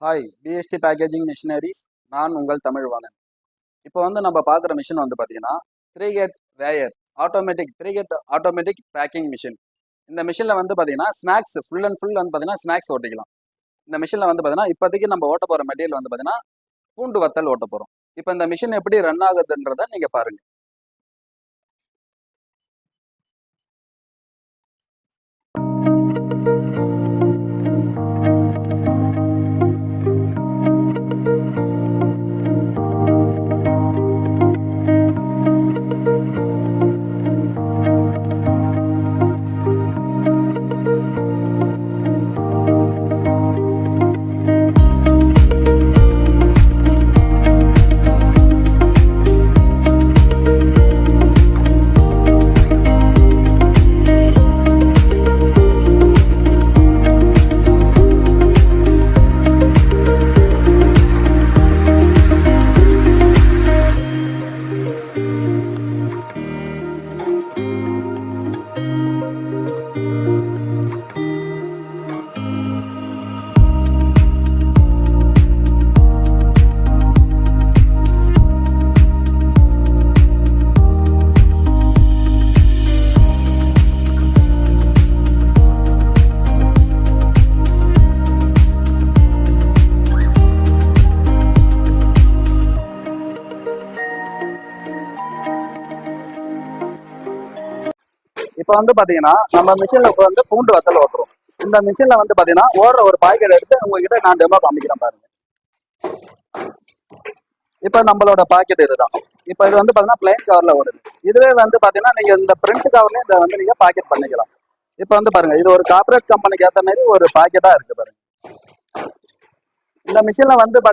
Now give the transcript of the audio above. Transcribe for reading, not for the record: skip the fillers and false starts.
Hi BST packaging machineries. நான் உங்கள் தமிழ்வாணன். இப்போ நம்ம பார்க்குற மிஷின் பார்த்தீங்கன்னா 3 head weigher automatic 3 head automatic packing machine. இந்த மிஷினில் பார்த்தீங்கன்னா ஸ்நாக்ஸ் ஃபுல் அண்ட் ஃபுல் பார்த்தீங்கன்னா ஸ்நாக்ஸ் ஓட்டிக்கலாம். இந்த மிஷினில் பார்த்தீங்கன்னா இப்போதைக்கு நம்ம ஓட்ட போகிற மெட்டீரியல் பார்த்தீங்கன்னா பூண்டு வத்தல் ஓட்ட போகிறோம். இப்போ இந்த மிஷின் எப்படி ரன் ஆகுதுன்றதை நீங்கள் பாருங்கள். இப்போ பார்த்தீங்கன்னா நம்ம மிஷினில் பூண்டு வத்தல் ஓட்டுறோம். இந்த மிஷினில் பார்த்தீங்கன்னா ஓடுற ஒரு பாக்கெட் எடுத்து உங்ககிட்ட நான் டெமோ காமிக்கிறேன் பாருங்க. இப்போ நம்மளோட பாக்கெட் இதுதான். இப்போ இது பார்த்தீங்கன்னா பிளைன் கவரில் ஓடுது. இதுவே பார்த்தீங்கன்னா நீங்கள் இந்த பிரிண்ட் கவர்லேயும் இதை நீங்கள் பாக்கெட் பண்ணிக்கலாம். இப்போ பாருங்க, இது ஒரு கார்பரேட் கம்பெனிக்கு ஏற்ற மாதிரி ஒரு பாக்கெட்டாக இருக்குது பாருங்க. இந்த மிஷினில் பார்த்தீங்கன்னா